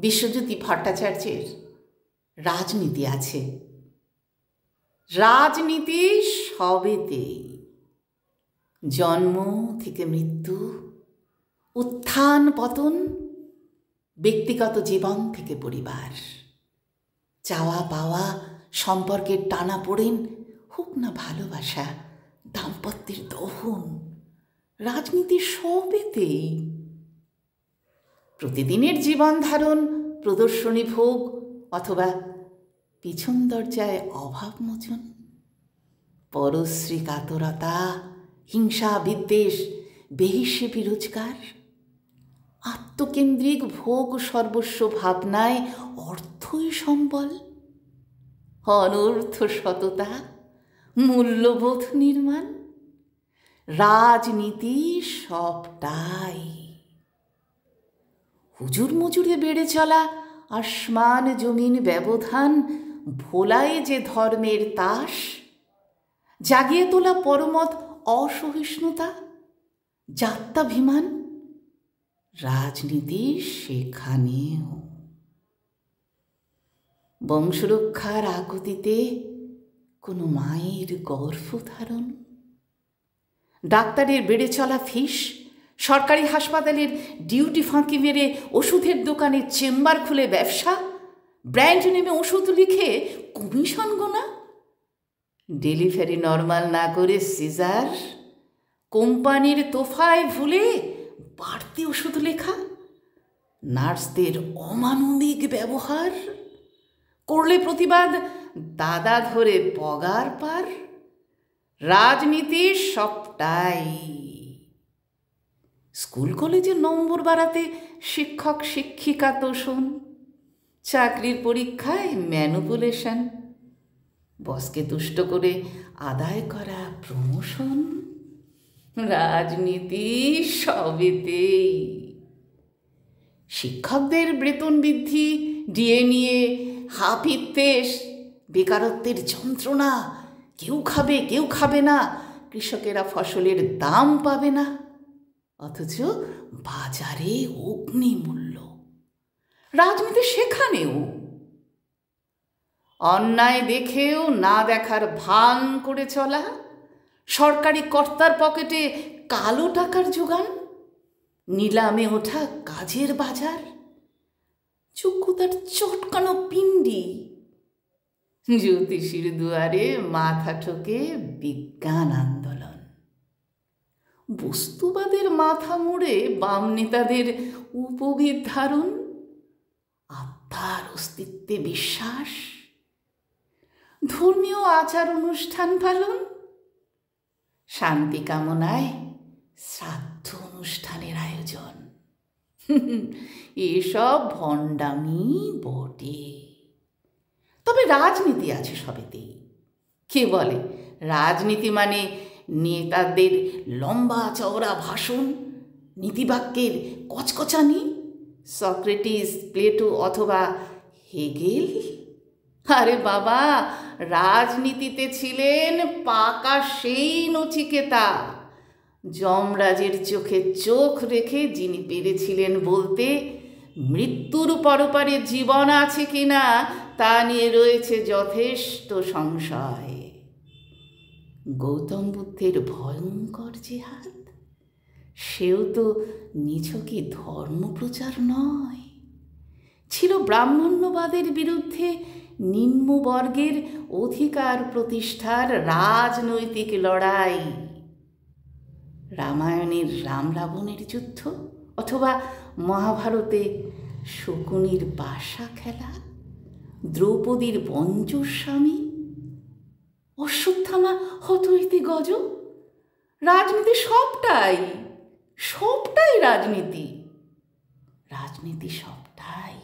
বিশ্বজ্যোতি ভট্টাচার্যের রাজনীতি আছে। রাজনীতি সবেতেই, জন্ম থেকে মৃত্যু, উত্থান পতন, ব্যক্তিগত জীবন থেকে পরিবার, চাওয়া পাওয়া, সম্পর্কের টানাপোড়েন, হোক না ভালোবাসা, দাম্পত্যের দহন, রাজনীতি সবেতেই। প্রতিদিনের জীবন ধারণ, প্রদর্শনী ভোগ অথবা পিছন দরজায় অভাব মোচন, পরশ্রী কাতরতা, হিংসা বিদ্বেষ, বেহিসেবী রোজগার, আত্মকেন্দ্রিক ভোগ সর্বস্ব ভাবনায় অর্থই সম্বল, অনর্থ সততা, মূল্যবোধ নির্মাণ, রাজনীতি সবটাই। হুজুর মুজুরে বেড়ে চলা আসমান জমিন ব্যবধান ভোলায় যে ধর্মের তাস, জাগিয়ে তোলা পরমত অসহিষ্ণুতা, জাত্যাভিমান, রাজনীতি সেখানেও। বংশরক্ষার আকুতিতে কোনো মায়ের গর্ভধারণ, ডাক্তারের বেড়ে চলা ফিস, সরকারি হাসপাতালের ডিউটি ফাঁকি মেরে ওষুধের দোকানে চেম্বার খুলে ব্যবসা, ব্র্যান্ড নেমে ওষুধ লিখে কমিশন গোনা, ডেলিভারি নর্মাল না করে সিজার, কোম্পানির তোফায় ভুলে বাড়তি ওষুধ লেখা, নার্সদের অমানবিক ব্যবহার, করলে প্রতিবাদ দাদা ধরে পগার পার, রাজনীতি সবটাই। স্কুল কলেজে নম্বর বাড়াতে শিক্ষক শিক্ষিকা তোষণ, চাকরির পরীক্ষায় ম্যানুপুলেশন, বসকে তুষ্ট করে আদায় করা প্রমোশন, রাজনীতি সবেতেই। শিক্ষকদের বেতন বৃদ্ধি, ডিএ নিয়ে হাপিত্তেশ, বেকারত্বের যন্ত্রণা, কেউ খাবে কেউ খাবে না, কৃষকেরা ফসলের দাম পাবে না, অথচ বাজারে অগ্নিমূল্য, রাজনীতি সেখানেও। অন্যায় দেখেও না দেখার ভান করে চলা, সরকারি কর্তার পকেটে কালো টাকার জোগান, নিলামে ওঠা কাজের বাজার, যোগ্যতার চটকানো পিণ্ডি, জ্যোতিষীর দুয়ারে মাথা ঠোকে বিজ্ঞান আন্দোলন, বস্তুবাদের মাথা মুড়ে বাম নেতাদের উপবিদ ধারণ, আত্মার অস্তিত্বে বিশ্বাস, ধর্মীয় আচার অনুষ্ঠান পালন, শান্তি কামনায় শ্রাদ্ধ অনুষ্ঠানের আয়োজন, এসব ভণ্ডামি বটে। তবে রাজনীতি আছে সবেতেই। কে বলে রাজনীতি মানে নেতাদের লম্বা চওড়া ভাষণ, নীতিবাক্যের কচকচানি, সক্রেটিস, প্লেটো অথবা হেগেল? আরে বাবা, রাজনীতিতে ছিলেন পাকা সেই নচিকেতা, যমরাজের চোখে চোখ রেখে যিনি পেরেছিলেন বলতে মৃত্যুর পরপারে জীবন আছে কিনা তা নিয়ে রয়েছে যথেষ্ট সংশয়। গৌতম বুদ্ধের ভয়ঙ্কর জেহাদ, সেও তো নিছকই ধর্মপ্রচার নয়, ছিল ব্রাহ্মণ্যবাদের বিরুদ্ধে নিম্নবর্গের অধিকার প্রতিষ্ঠার রাজনৈতিক লড়াই। রামায়ণের রাম রাবণের যুদ্ধ অথবা মহাভারতে শকুনির পাশা খেলা, দ্রৌপদীর পঞ্চস্বামী, অশ্বত্থামা হতইতি গজ, রাজনীতি সবটাই, সবটাই রাজনীতি, রাজনীতি সবটাই।